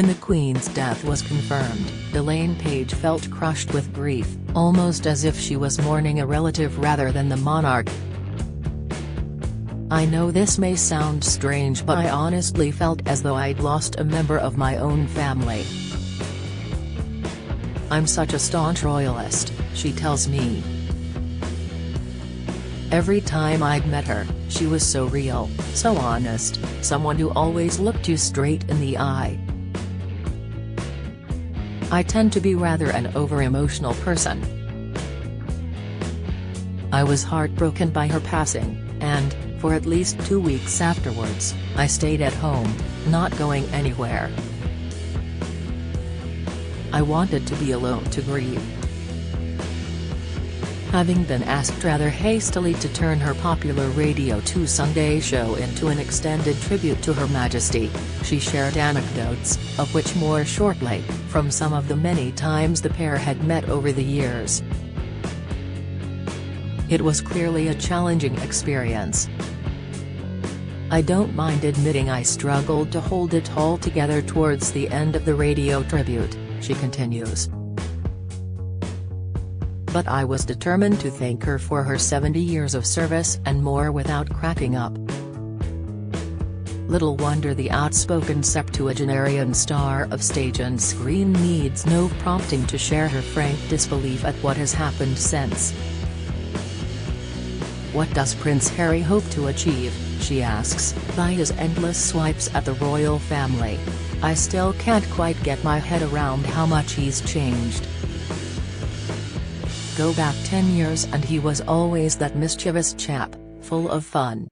When the Queen's death was confirmed, Elaine Paige felt crushed with grief, almost as if she was mourning a relative rather than the monarch. "I know this may sound strange, but I honestly felt as though I'd lost a member of my own family. I'm such a staunch royalist," she tells me. "Every time I'd met her, she was so real, so honest, someone who always looked you straight in the eye. I tend to be rather an over-emotional person. I was heartbroken by her passing, and, for at least 2 weeks afterwards, I stayed at home, not going anywhere. I wanted to be alone to grieve." Having been asked rather hastily to turn her popular Radio 2 Sunday show into an extended tribute to Her Majesty, she shared anecdotes, of which more shortly, from some of the many times the pair had met over the years. "It was clearly a challenging experience. I don't mind admitting I struggled to hold it all together towards the end of the radio tribute," she continues. "But I was determined to thank her for her 70 years of service and more without cracking up." Little wonder the outspoken septuagenarian star of stage and screen needs no prompting to share her frank disbelief at what has happened since. "What does Prince Harry hope to achieve?" she asks, by his endless swipes at the royal family. "I still can't quite get my head around how much he's changed. Go back 10 years and he was always that mischievous chap, full of fun.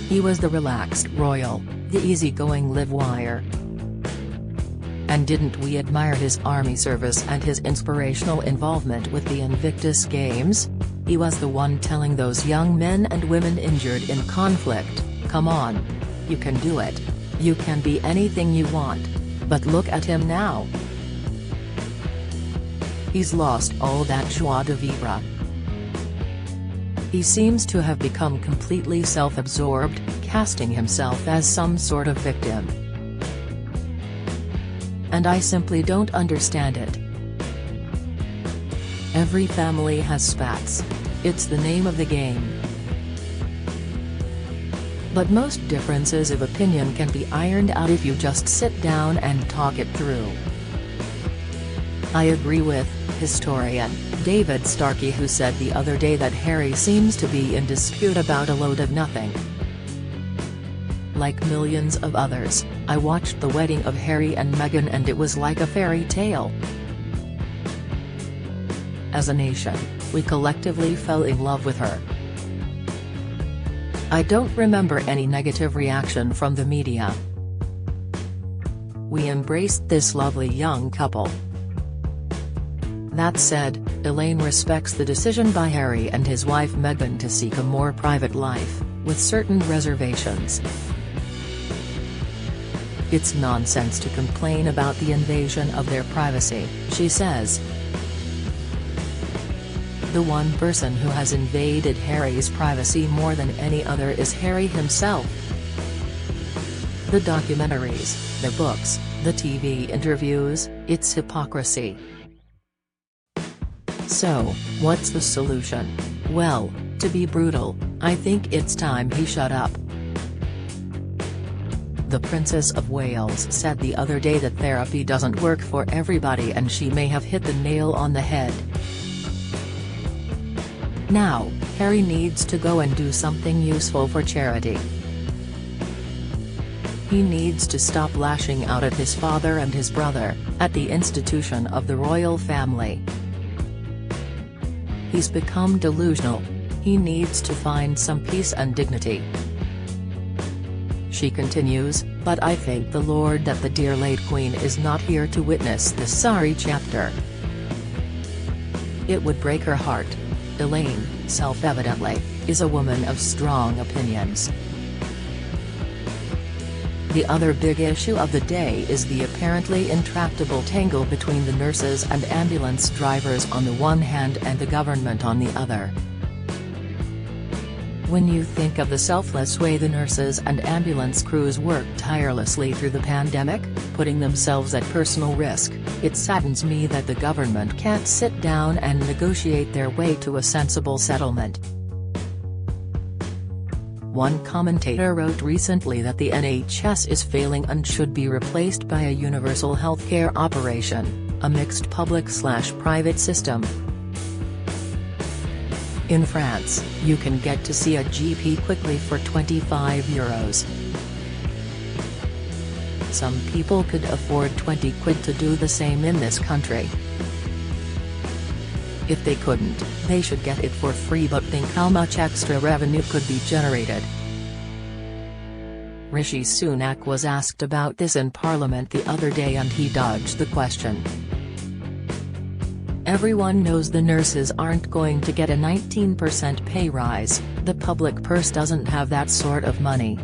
He was the relaxed royal, the easygoing live-wire. And didn't we admire his army service and his inspirational involvement with the Invictus Games? He was the one telling those young men and women injured in conflict, 'Come on. You can do it. You can be anything you want. But look at him now. He's lost all that joie de vivre. He seems to have become completely self-absorbed, casting himself as some sort of victim. And I simply don't understand it. Every family has spats. It's the name of the game. But most differences of opinion can be ironed out if you just sit down and talk it through. I agree with historian David Starkey, who said the other day that Harry seems to be in dispute about a load of nothing. Like millions of others, I watched the wedding of Harry and Meghan and it was like a fairy tale. As a nation, we collectively fell in love with her. I don't remember any negative reaction from the media. We embraced this lovely young couple. That said, Elaine respects the decision by Harry and his wife Meghan to seek a more private life, with certain reservations. It's nonsense to complain about the invasion of their privacy, she says. The one person who has invaded Harry's privacy more than any other is Harry himself. The documentaries, the books, the TV interviews, it's hypocrisy. So, what's the solution? Well, to be brutal, I think it's time he shut up. The Princess of Wales said the other day that therapy doesn't work for everybody, and she may have hit the nail on the head. Now, Harry needs to go and do something useful for charity. He needs to stop lashing out at his father and his brother, at the institution of the royal family. He's become delusional. He needs to find some peace and dignity. She continues, but I thank the Lord that the dear late Queen is not here to witness this sorry chapter. It would break her heart. Elaine, self-evidently, is a woman of strong opinions. The other big issue of the day is the apparently intractable tangle between the nurses and ambulance drivers on the one hand and the government on the other. When you think of the selfless way the nurses and ambulance crews worked tirelessly through the pandemic, putting themselves at personal risk, it saddens me that the government can't sit down and negotiate their way to a sensible settlement. One commentator wrote recently that the NHS is failing and should be replaced by a universal healthcare operation, a mixed public/private system. In France, you can get to see a GP quickly for €25. Some people could afford 20 quid to do the same in this country. If they couldn't, they should get it for free, but think how much extra revenue could be generated. Rishi Sunak was asked about this in Parliament the other day and he dodged the question. Everyone knows the nurses aren't going to get a 19% pay rise, the public purse doesn't have that sort of money.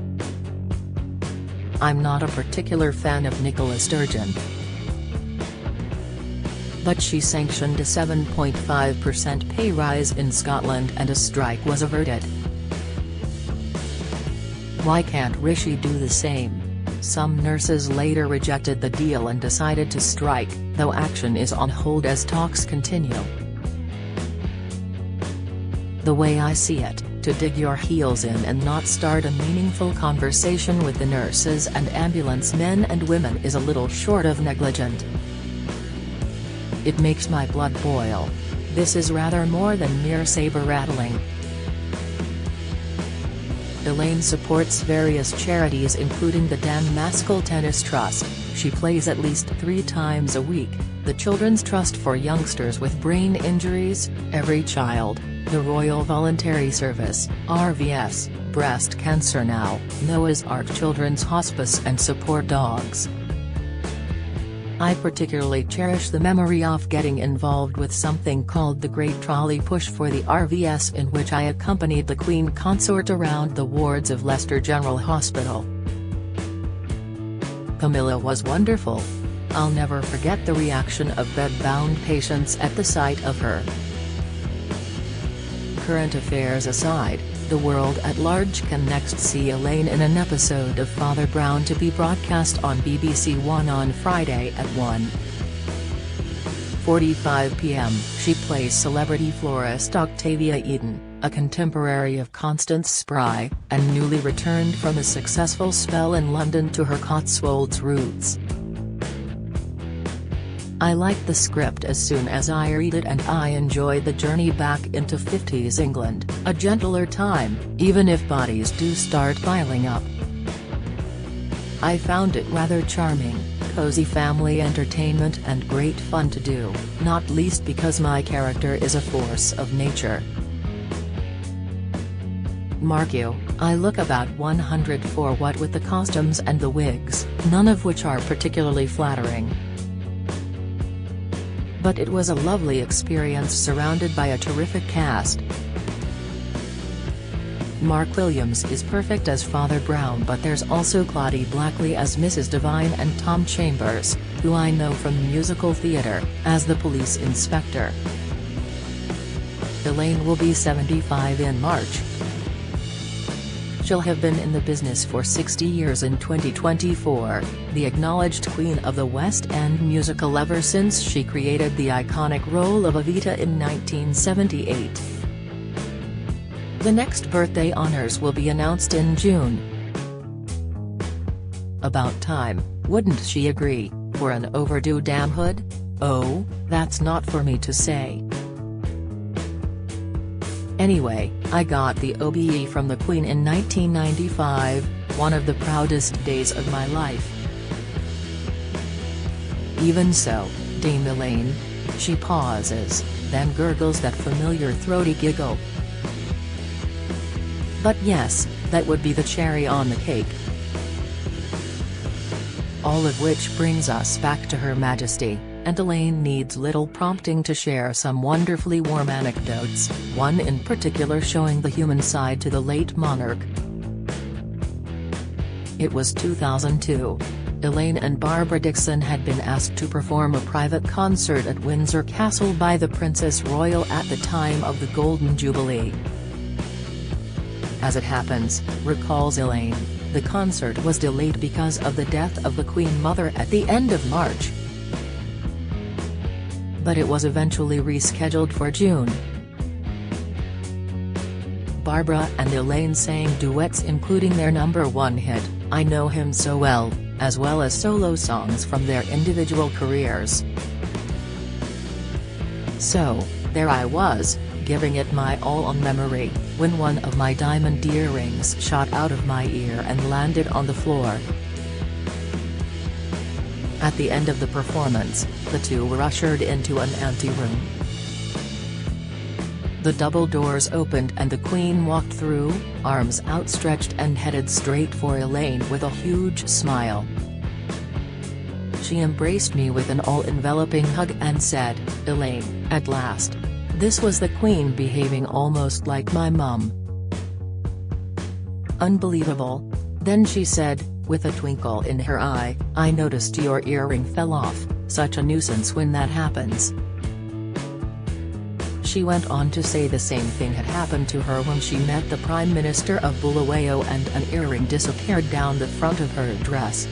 I'm not a particular fan of Nicola Sturgeon, but she sanctioned a 7.5% pay rise in Scotland and a strike was averted. Why can't Rishi do the same? Some nurses later rejected the deal and decided to strike, though action is on hold as talks continue. The way I see it, to dig your heels in and not start a meaningful conversation with the nurses and ambulance men and women is a little short of negligent. It makes my blood boil. This is rather more than mere saber-rattling. Elaine supports various charities including the Dan Maskell Tennis Trust, she plays at least 3 times a week, the Children's Trust for Youngsters with Brain Injuries, Every Child, the Royal Voluntary Service, RVS, Breast Cancer Now, Noah's Ark Children's Hospice and Support Dogs. I particularly cherish the memory of getting involved with something called the Great Trolley Push for the RVS, in which I accompanied the Queen Consort around the wards of Leicester General Hospital. Camilla was wonderful. I'll never forget the reaction of bed-bound patients at the sight of her. Current affairs aside, the world at large can next see Elaine in an episode of Father Brown to be broadcast on BBC One on Friday at 1:45 p.m. She plays celebrity florist Octavia Eden, a contemporary of Constance Spry, and newly returned from a successful spell in London to her Cotswolds roots. I liked the script as soon as I read it and I enjoyed the journey back into 50s England, a gentler time, even if bodies do start piling up. I found it rather charming, cozy family entertainment and great fun to do, not least because my character is a force of nature. Mark you, I look about 104 what with the costumes and the wigs, none of which are particularly flattering. But it was a lovely experience surrounded by a terrific cast. Mark Williams is perfect as Father Brown, but there's also Claudie Blackley as Mrs. Devine and Tom Chambers, who I know from musical theatre, as the police inspector. Elaine will be 75 in March. She'll have been in the business for 60 years in 2024, the acknowledged queen of the West End musical ever since she created the iconic role of Evita in 1978. The next birthday honours will be announced in June. About time, wouldn't she agree, for an overdue damhood? Oh, that's not for me to say. Anyway, I got the OBE from the Queen in 1995, one of the proudest days of my life. Even so, Dame Elaine. She pauses, then gurgles that familiar throaty giggle. But yes, that would be the cherry on the cake. All of which brings us back to Her Majesty, and Elaine needs little prompting to share some wonderfully warm anecdotes, one in particular showing the human side to the late monarch. It was 2002. Elaine and Barbara Dickson had been asked to perform a private concert at Windsor Castle by the Princess Royal at the time of the Golden Jubilee. As it happens, recalls Elaine, the concert was delayed because of the death of the Queen Mother at the end of March. But it was eventually rescheduled for June. Barbara and Elaine sang duets including their #1 hit, I Know Him So Well as solo songs from their individual careers. So, there I was, giving it my all on memory, when one of my diamond earrings shot out of my ear and landed on the floor. At the end of the performance, the two were ushered into an anteroom. The double doors opened and the Queen walked through, arms outstretched and headed straight for Elaine with a huge smile. She embraced me with an all-enveloping hug and said, "Elaine, at last. This was the Queen behaving almost like my mum. Unbelievable." Then she said, with a twinkle in her eye, "I noticed your earring fell off, such a nuisance when that happens." She went on to say the same thing had happened to her when she met the Prime Minister of Bulawayo and an earring disappeared down the front of her dress.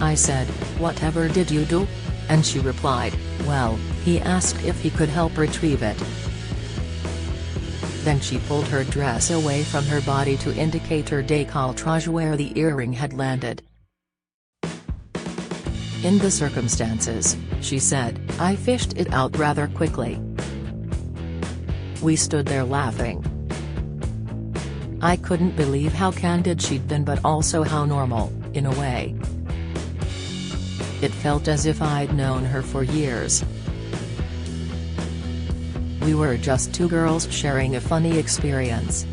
I said, "Whatever did you do?" And she replied, "Well, he asked if he could help retrieve it." Then she pulled her dress away from her body to indicate her décolletage where the earring had landed. "In the circumstances," she said, "I fished it out rather quickly." We stood there laughing. I couldn't believe how candid she'd been, but also how normal, in a way. It felt as if I'd known her for years. We were just two girls sharing a funny experience.